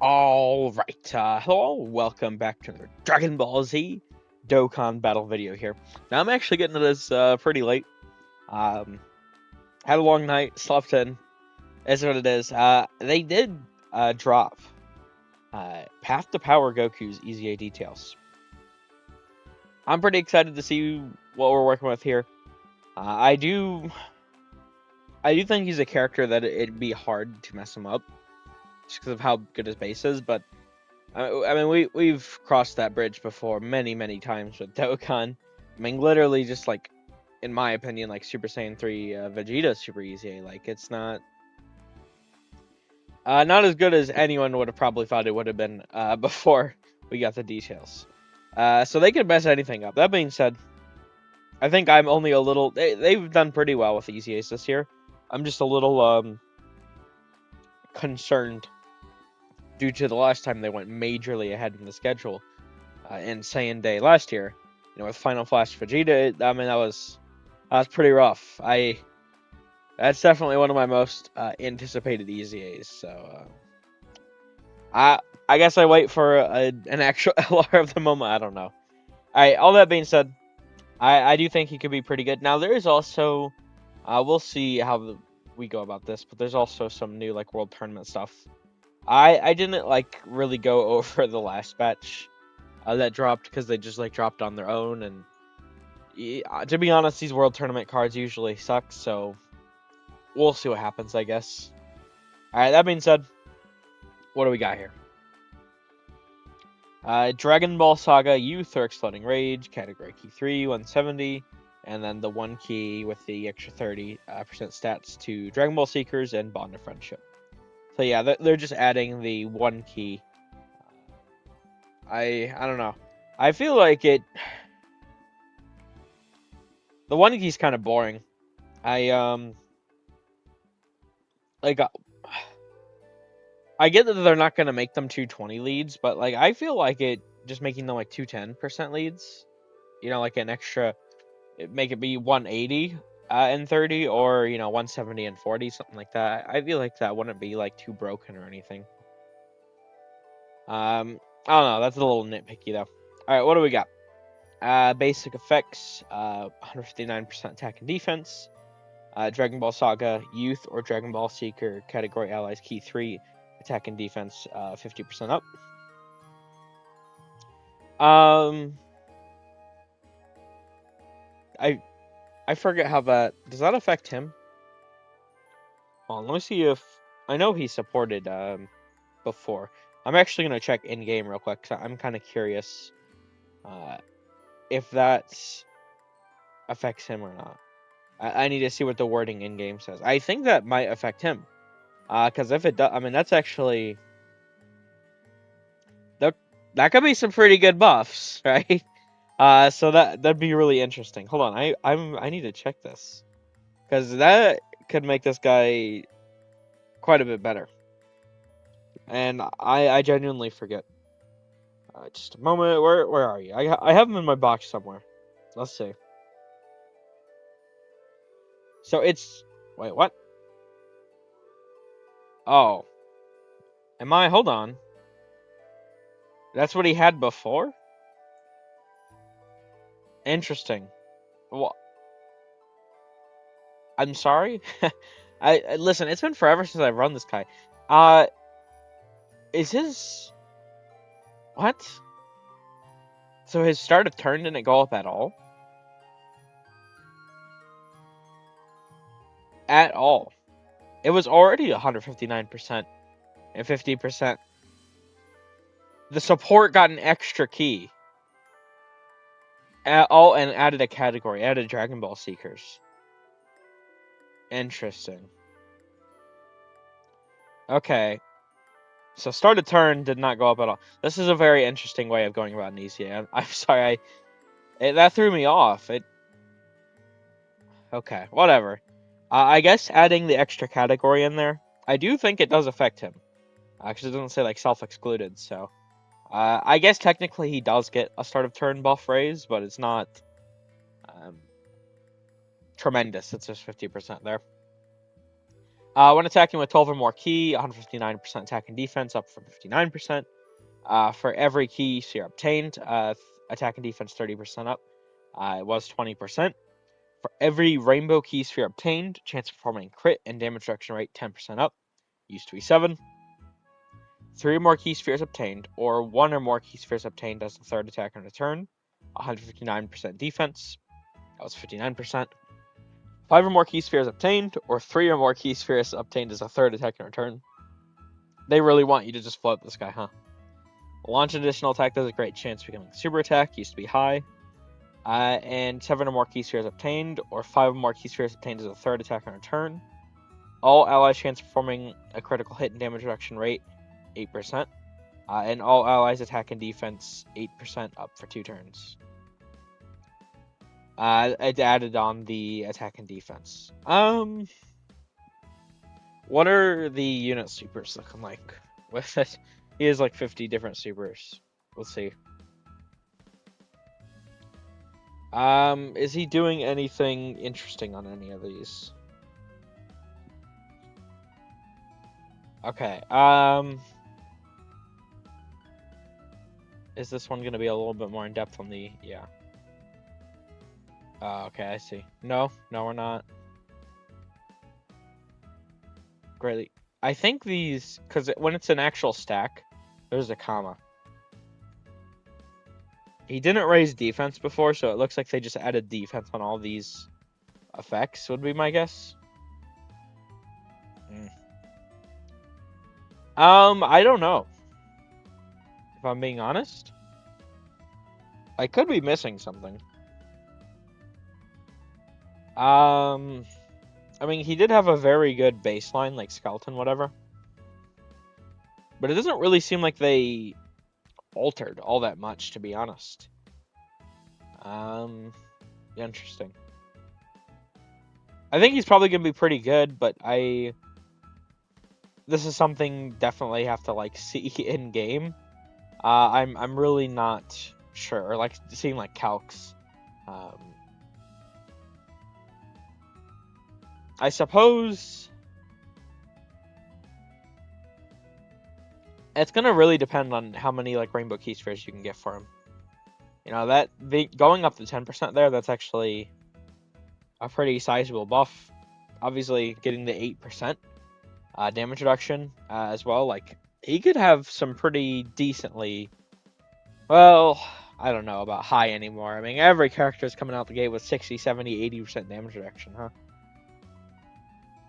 Alright, hello, welcome back to another Dragon Ball Z Dokkan battle video here. Now, I'm actually getting to this pretty late. Had a long night, slept in, is what it is. They did drop Path to Power Goku's EZA details. I'm pretty excited to see what we're working with here. I do think he's a character that it'd be hard to mess him up, just because of how good his base is, but I mean, we've crossed that bridge before many times with Dokkan. I mean, literally just like, in my opinion, like Super Saiyan 3 Vegeta Super EZA. Like, it's not as good as anyone would have probably thought it would have been before we got the details. So they can mess anything up. That being said, I think I'm only a little... They've done pretty well with EZAs this year. I'm just a little concerned due to the last time they went majorly ahead in the schedule in Saiyan Day last year, with Final Flash Vegeta. I mean, that was pretty rough. That's definitely one of my most anticipated EZAs. So I guess I wait for an actual LR of the moment. I don't know. All right. All that being said, I do think he could be pretty good. Now there is also we'll see how we go about this, but there's also some new like World Tournament stuff. I didn't like really go over the last batch that dropped because they just like dropped on their own, and to be honest, these World Tournament cards usually suck, so we'll see what happens, I guess. Alright, that being said, what do we got here? Dragon Ball Saga Youth or Exploding Rage, category key 3, 170, and then the 1 key with the extra 30% stats to Dragon Ball Seekers and Bond of Friendship. So yeah, they're just adding the 1 key. I don't know. I feel like the 1 key's kind of boring. I get that they're not gonna make them 220 leads, but like I feel like just making them like 210% leads, like an extra, make it be 180 and 30, or 170 and 40, something like that. I feel like that wouldn't be like too broken or anything. I don't know. That's a little nitpicky though. All right, what do we got? Basic effects: 159% attack and defense. Dragon Ball Saga Youth or Dragon Ball Seeker category allies key 3, attack and defense 50% up. I forget how that does that affect him. Hold on, let me see if I know he supported before. I'm actually gonna check in game real quick because I'm kind of curious if that affects him or not. I need to see what the wording in game says. I think that might affect him, because if it does, I mean that's actually that could be some pretty good buffs, right? So that'd be really interesting. Hold on, I need to check this because that could make this guy quite a bit better. And I genuinely forget. Just a moment. Where are you? I have them in my box somewhere. Let's see. So it's wait, what? Oh, hold on. That's what he had before? Interesting. Well, I'm sorry. I listen, it's been forever since I've run this guy. Is his what? So his start of turn didn't go up at all? At all. It was already 159% and 50%. The support got an extra key. And added a category, added Dragon Ball Seekers. Interesting. Okay. So start of turn did not go up at all. This is a very interesting way of going about an EZA. I'm sorry, that threw me off. Okay, whatever. I guess adding the extra category in there, I do think it does affect him. Because it doesn't say like self-excluded, so... I guess technically he does get a start of turn buff raise, but it's not tremendous. It's just 50% there. When attacking with 12 or more ki, 159% attack and defense, up from 59%. For every ki sphere obtained, attack and defense 30% up. It was 20%. For every rainbow ki sphere obtained, chance of performing crit and damage reduction rate 10% up. Used to be 7. 3 or more ki spheres obtained, or 1 or more ki spheres obtained as the third attack on a turn, 159% defense. That was 59%. 5 or more ki spheres obtained, or 3 or more ki spheres obtained as a third attack in return. They really want you to just float this guy, huh? Launch an additional attack does a great chance of becoming super attack, used to be high. And 7 or more ki spheres obtained, or 5 or more ki spheres obtained as a third attack on return. All allies chance of performing a critical hit and damage reduction rate, 8%. And all allies attack and defense, 8% up for 2 turns. It added on the attack and defense. What are the unit supers looking like with it? He has like 50 different supers. Let's see. Is he doing anything interesting on any of these? Okay, is this one gonna be a little bit more in depth on the, yeah. Okay, I see. No, we're not. Greatly. I think these, because when it's an actual stack, there's a comma. He didn't raise defense before, so it looks like they just added defense on all these effects, would be my guess. I don't know. If I'm being honest. I could be missing something. I mean, he did have a very good baseline, like skeleton, whatever. But it doesn't really seem like they altered all that much, to be honest. Interesting. I think he's probably gonna be pretty good, but this is something definitely have to like see in game. I'm really not sure. Like seeing like Calcs. I suppose it's gonna really depend on how many like rainbow key spheres you can get for him. You know, that going up to 10% there, that's actually a pretty sizable buff. Obviously, getting the 8% damage reduction as well. Like, he could have some pretty decently, well, I don't know about high anymore. I mean, every character is coming out the gate with 60, 70, 80% damage reduction, huh?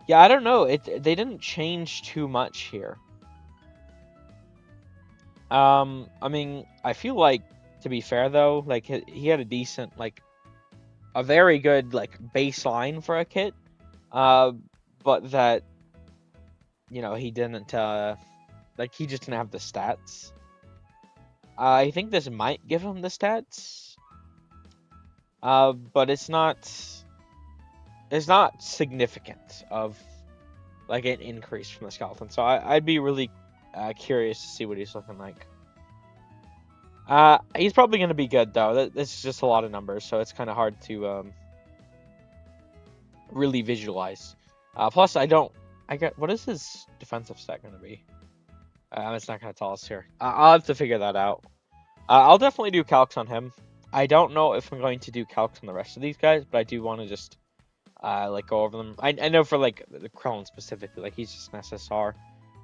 Yeah, I don't know. They didn't change too much here. I mean, I feel like, to be fair though, like he had a decent, like, a very good like baseline for a kit, but that, you know, he didn't like he just didn't have the stats. I think this might give him the stats, but it's not significant of like an increase from the skeleton. So I'd be really curious to see what he's looking like. He's probably going to be good though. This is just a lot of numbers, so it's kind of hard to really visualize. Plus, what is his defensive stat going to be? It's not going to tell us here. I'll have to figure that out. I'll definitely do calcs on him. I don't know if I'm going to do calcs on the rest of these guys, but I do want to just like go over them. I know for like the Krillin specifically, like he's just an SSR.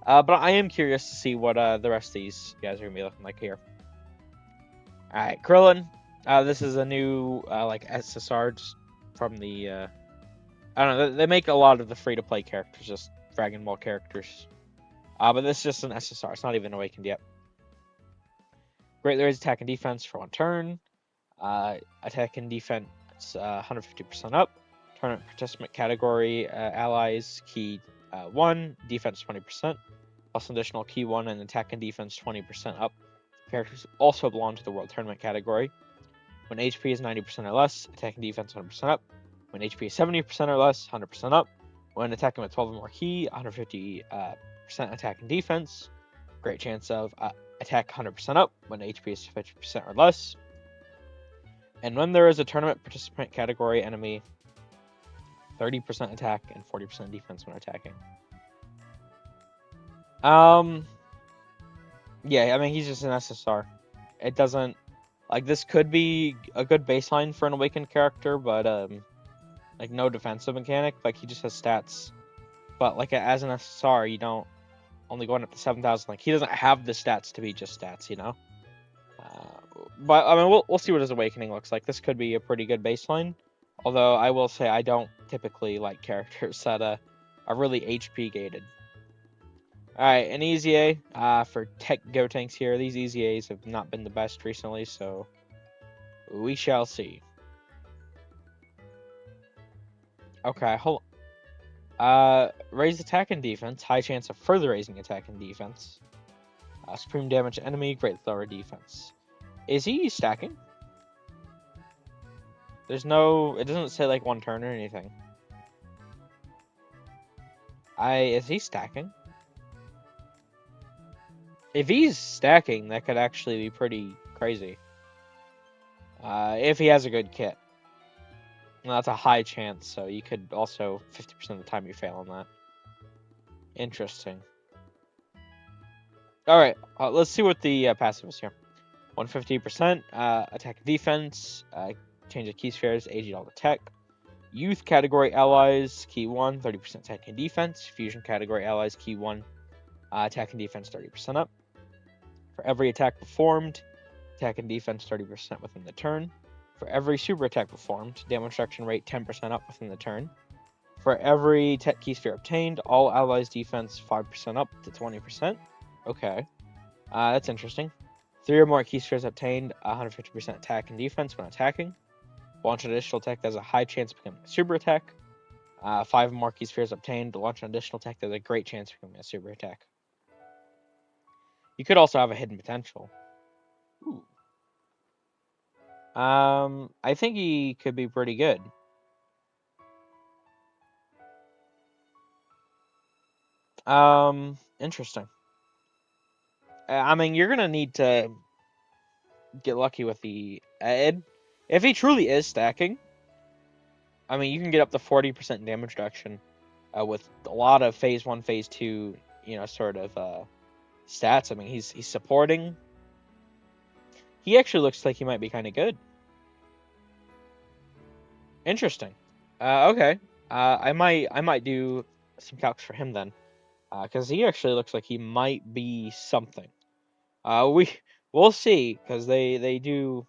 But I am curious to see what the rest of these guys are going to be looking like here. Alright, Krillin. This is a new like SSR just from the I don't know, they make a lot of the free-to-play characters, just Dragon Ball characters. But this is just an SSR, it's not even awakened yet. Greatly raised attack and defense for 1 turn. Attack and defense 150% up. Tournament participant category, allies, key 1, defense 20%. Plus additional key 1 and attack and defense 20% up. Characters also belong to the World Tournament category. When HP is 90% or less, attack and defense 100% up. When HP is 70% or less, 100% up. When attacking with 12 or more key, 150% attack and defense. Great chance of attack 100% up when HP is 50% or less. And when there is a tournament participant category enemy, 30% attack and 40% defense when attacking. Yeah, I mean, he's just an SSR. It doesn't, like, this could be a good baseline for an awakened character, but, like, no defensive mechanic. Like, he just has stats. But, like, as an SSR, you don't only going up to 7,000. Like, he doesn't have the stats to be just stats, you know? But, I mean, we'll see what his awakening looks like. This could be a pretty good baseline. Although, I will say, I don't typically like characters that, are really HP gated. Alright, an EZA for tech Go tanks here. These EZAs have not been the best recently, so we shall see. Okay, hold on. Raise attack and defense. High chance of further raising attack and defense. Supreme damage to enemy, great lower defense. Is he stacking? There's no... It doesn't say, like, one turn or anything. Is he stacking? If he's stacking, that could actually be pretty crazy. If he has a good kit. And that's a high chance, so you could also 50% of the time you fail on that. Interesting. Alright, let's see what the passive is here. 150% attack and defense, change of key spheres, aging all the tech. Youth category allies, key 1, 30% attack and defense. Fusion category allies, key 1, attack and defense 30% up. For every attack performed, attack and defense 30% within the turn. For every super attack performed, damage reduction rate 10% up within the turn. For every tech key sphere obtained, all allies defense 5% up to 20%. Okay, that's interesting. 3 or more key spheres obtained, 150% attack and defense when attacking. Launch an additional attack that has a high chance of becoming a super attack. 5 more key spheres obtained, launch an additional attack that has a great chance of becoming a super attack. You could also have a hidden potential. Ooh. I think he could be pretty good. Interesting. I mean, you're gonna need to get lucky with the Ed. If he truly is stacking, I mean, you can get up to 40% damage reduction with a lot of phase 1, phase 2, sort of stats. I mean, he's supporting. He actually looks like he might be kind of good. Interesting. Okay. I might do some calcs for him then, because he actually looks like he might be something. We'll see, because they do.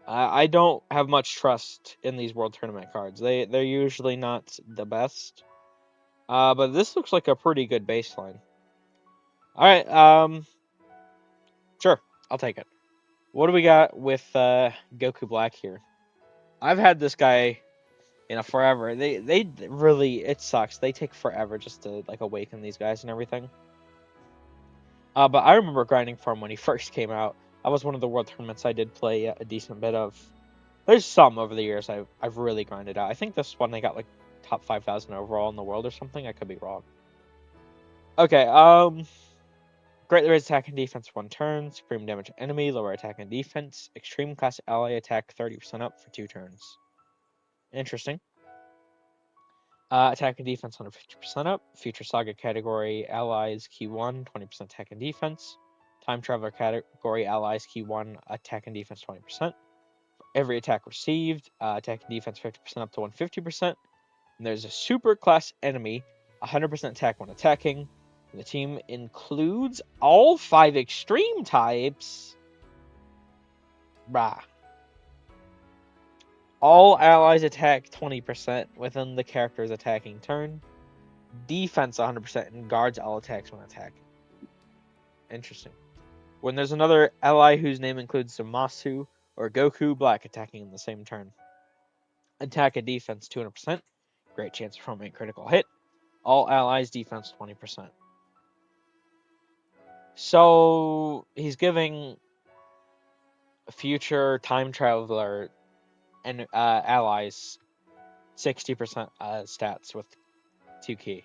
I don't have much trust in these World Tournament cards. They're usually not the best. But this looks like a pretty good baseline. Alright, sure, I'll take it. What do we got with Goku Black here? I've had this guy, forever. They really, it sucks. They take forever just to like awaken these guys and everything. But I remember grinding for him when he first came out. That was one of the World Tournaments I did play a decent bit of. There's some over the years I've really grinded out. I think this one I got like top 5,000 overall in the world or something. I could be wrong. Okay, greatly raise attack and defense 1 turn, supreme damage enemy, lower attack and defense, extreme class ally attack 30% up for 2 turns. Interesting. Attack and defense 150% up. Future Saga category allies key 1, 20% attack and defense. Time Traveler category allies key 1, attack and defense 20%. Every attack received, attack and defense 50% up to 150%. And there's a super class enemy, 100% attack when attacking. And the team includes all 5 extreme types. Brah. All allies attack 20% within the character's attacking turn. Defense 100% and guards all attacks when attacking. Interesting. When there's another ally whose name includes Zamasu or Goku Black attacking in the same turn. Attack and defense 200%. Great chance of forming a critical hit. All allies defense 20%. So he's giving future time traveler and allies 60% stats with 2 key.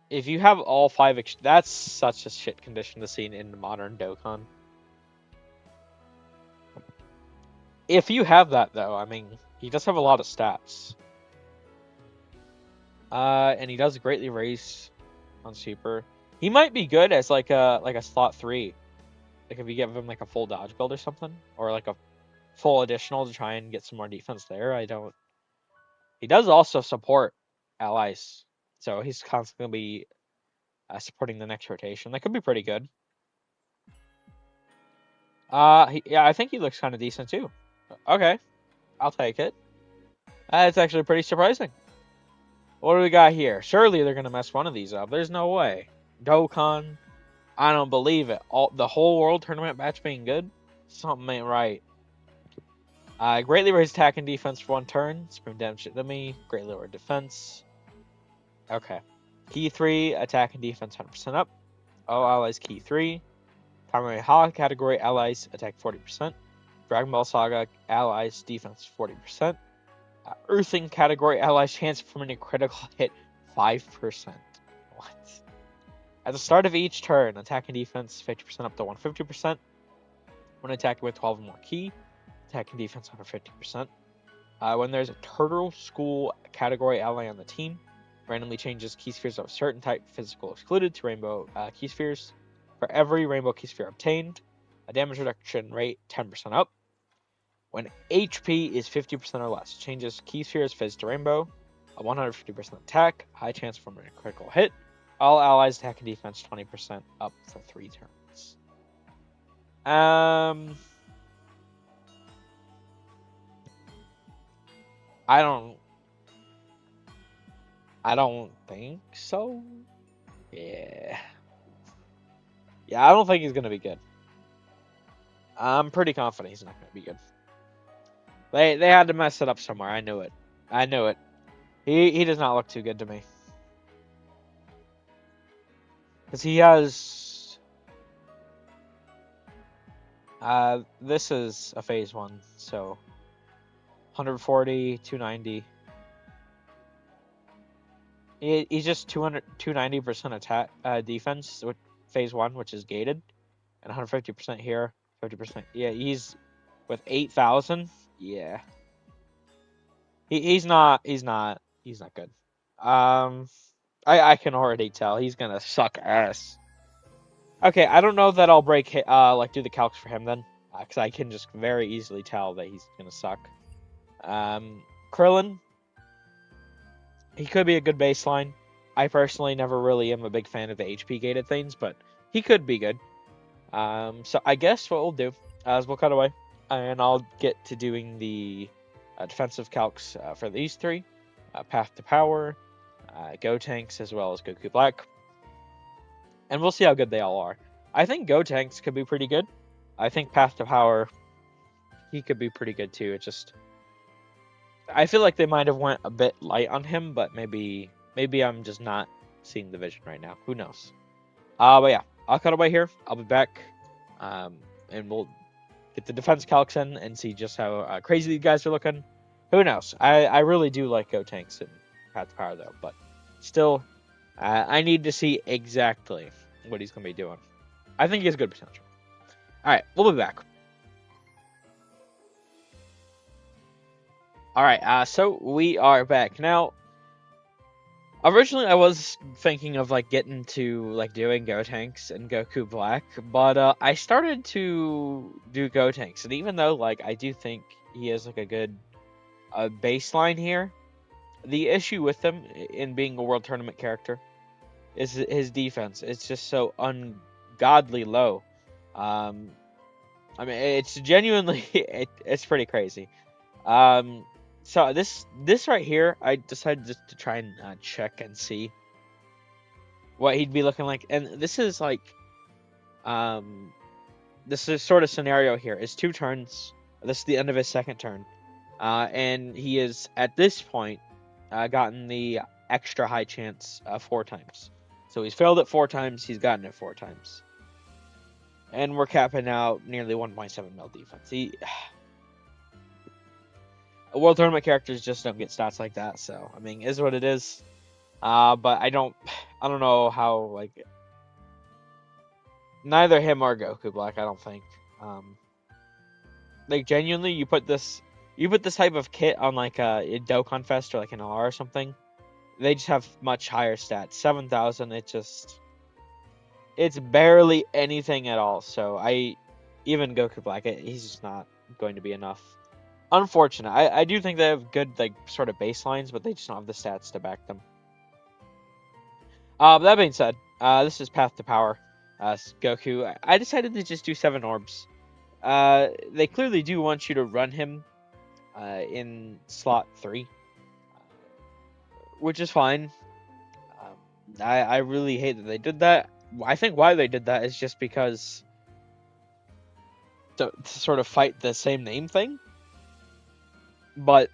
If you have all 5, that's such a shit condition to see in modern Dokkan. If you have that though, I mean, he does have a lot of stats. And he does greatly raise on super. He might be good as like a slot 3. Like if you give him like a full dodge build or something, or like a full additional to try and get some more defense there. He does also support allies, so he's constantly gonna be supporting the next rotation. That could be pretty good. Yeah, I think he looks kind of decent too. Okay, I'll take it. It's actually pretty surprising. What do we got here? Surely they're gonna mess one of these up. There's no way. Dokkan. I don't believe it. The whole world tournament match being good? Something ain't right. Greatly raised attack and defense for 1 turn. Supreme damage enemy. Greatly lowered defense. Okay. Key 3, attack and defense 100% up. All allies key 3. Primary Holo category allies attack 40%. Dragon Ball Saga allies defense 40%. Earthing category allies chance from a critical hit 5%. What? At the start of each turn, attack and defense 50% up to 150%. When attacking with 12 or more key, attack and defense 150%. When there's a Turtle School category ally on the team, randomly changes key spheres of a certain type, physical excluded, to rainbow key spheres. For every rainbow key sphere obtained, a damage reduction rate 10% up. When HP is 50% or less, changes key spheres fizz to rainbow, a 150% attack, high chance from a critical hit. All allies attack and defense 20% up for 3 turns. I don't think so. Yeah. Yeah, I don't think he's gonna be good. I'm pretty confident he's not gonna be good. They had to mess it up somewhere. I knew it. I knew it. He does not look too good to me. Because he has... this is a phase 1, so... 140, 290. He's just 290% attack defense with phase 1, which is gated. And 150% here, 50%. Yeah, he's... with 8,000. Yeah. He's not good. I can already tell he's gonna suck ass. Okay, I don't know that I'll do the calcs for him then, because I can just very easily tell that he's gonna suck. Krillin, he could be a good baseline. I personally never really am a big fan of the HP gated things, but he could be good. So I guess what we'll do is we'll cut away, and I'll get to doing the defensive calcs for these 3. Path to Power, Gotenks, as well as Goku Black. And we'll see how good they all are. I think Gotenks could be pretty good. I think Path to Power, he could be pretty good too. It just... I feel like they might have went a bit light on him, but maybe I'm just not seeing the vision right now. Who knows? But yeah, I'll cut away here. I'll be back. And we'll get the defense calcs in and see just how crazy these guys are looking. Who knows? I really do like Gotenks and Path to Power though, but still, I need to see exactly what he's going to be doing. I think he has good potential. Alright, we'll be back. Alright, so we are back. Now, originally I was thinking of getting to doing Gotenks and Goku Black, but I started to do Gotenks, and even though I do think he is a good baseline here, the issue with him in being a World Tournament character is his defense. It's just so ungodly low. I mean, it's genuinely it's pretty crazy. So this right here, I decided just to try and check and see what he'd be looking like, and this is this is sort of scenario here is 2 turns. This is the end of his 2nd turn, and he is at this point gotten the extra high chance 4 times. So he's failed it 4 times. He's gotten it 4 times, and we're capping out nearly 1.7 mil defense. World Tournament characters just don't get stats like that, so I mean, is what it is. But I don't know how neither him or Goku Black, I don't think. Genuinely, you put this type of kit on a Dokkan Fest or an LR or something, they just have much higher stats. 7,000, it's barely anything at all. So even Goku Black, he's just not going to be enough. Unfortunate. I do think they have good, like, sort of baselines, but they just don't have the stats to back them. But that being said, this is Path to Power. Goku. I decided to just do 7 orbs. They clearly do want you to run him in slot 3, which is fine. I really hate that they did that. I think why they did that is just because to sort of fight the same name thing. But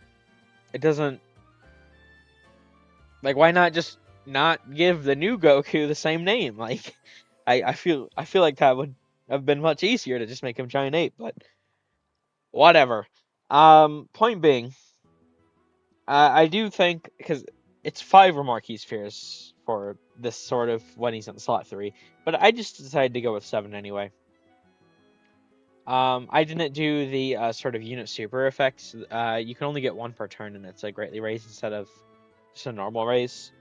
it doesn't, like, why not just not give the new Goku the same name? Like, I feel like that would have been much easier to just make him Giant Ape, but whatever. Point being, I do think, because it's 5 or more key spheres for this sort of when he's in slot 3, but I just decided to go with 7 anyway. I didn't do the sort of unit super effects. You can only get 1 per turn, and it's a greatly raised instead of just a normal raise.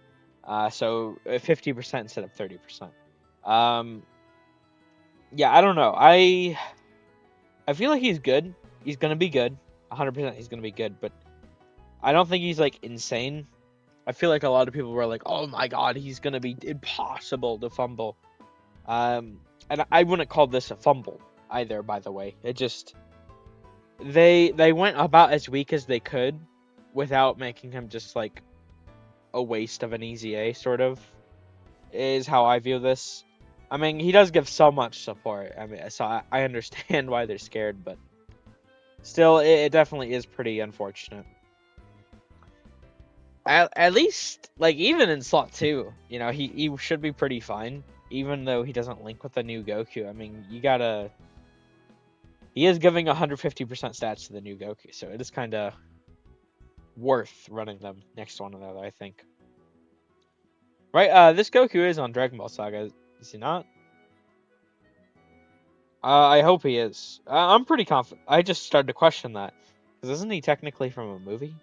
So 50% instead of 30%. Yeah, I don't know. I feel like he's good. He's gonna be good. 100% he's gonna be good, but I don't think he's like insane. I feel like a lot of people were like, "Oh my god, he's gonna be impossible to fumble." And I wouldn't call this a fumble either, by the way. It just they went about as weak as they could without making him just like a waste of an EZA, sort of, is how I view this. I mean, he does give so much support. I mean, so I understand why they're scared, but still, it definitely is pretty unfortunate. At least, like, even in slot 2, you know, he should be pretty fine, even though he doesn't link with the new Goku. I mean, he is giving 150% stats to the new Goku, so it is kind of worth running them next to one another, I think. Right, this Goku is on Dragon Ball Saga, is he not? I hope he is. I'm pretty confident. I just started to question that, because isn't he technically from a movie?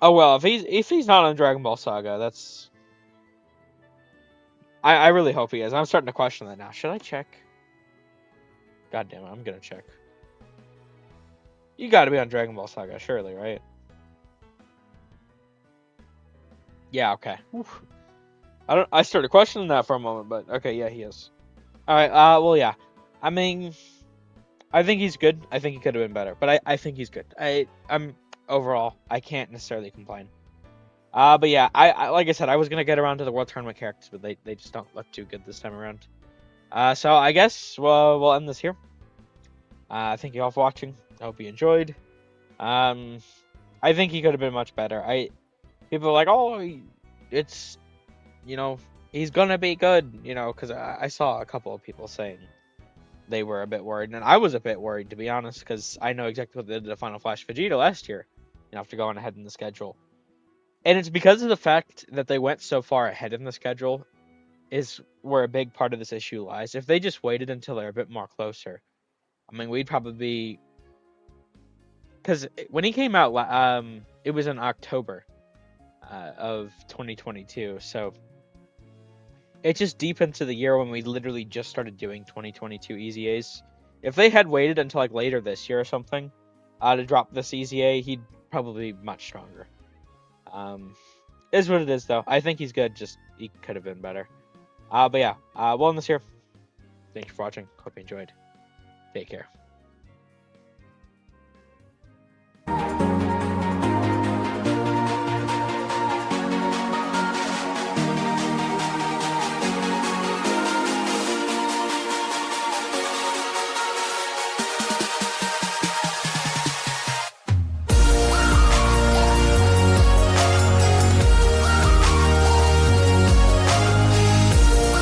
Oh well, if he's not on Dragon Ball Saga, that's. I really hope he is. I'm starting to question that now. Should I check? God damn it, I'm gonna check. You got to be on Dragon Ball Saga, surely, right? Yeah. Okay. Oof. I started questioning that for a moment, but okay, yeah, he is. All right. Well, yeah. I mean, I think he's good. I think he could have been better, but I think he's good. I'm overall, I can't necessarily complain. But yeah, I like I said, I was gonna get around to the World Tournament characters, but they just don't look too good this time around. So I guess we'll end this here. Thank you all for watching. I hope you enjoyed. I think he could have been much better. People are like, oh, it's, you know, he's gonna be good, you know, because I saw a couple of people saying they were a bit worried, and I was a bit worried, to be honest, because I know exactly what they did to Final Flash Vegeta last year, you know, after going ahead in the schedule. And it's because of the fact that they went so far ahead in the schedule is where a big part of this issue lies. If they just waited until they're a bit more closer, I mean, we'd probably be... Because when he came out, it was in October of 2022, so it's just deep into the year when we literally just started doing 2022 EZAs. If they had waited until like later this year or something to drop this EZA, he'd probably be much stronger. Is what it is, though. I think he's good, just he could have been better. But yeah, we'll end this here. Thank you for watching. Hope you enjoyed. Take care.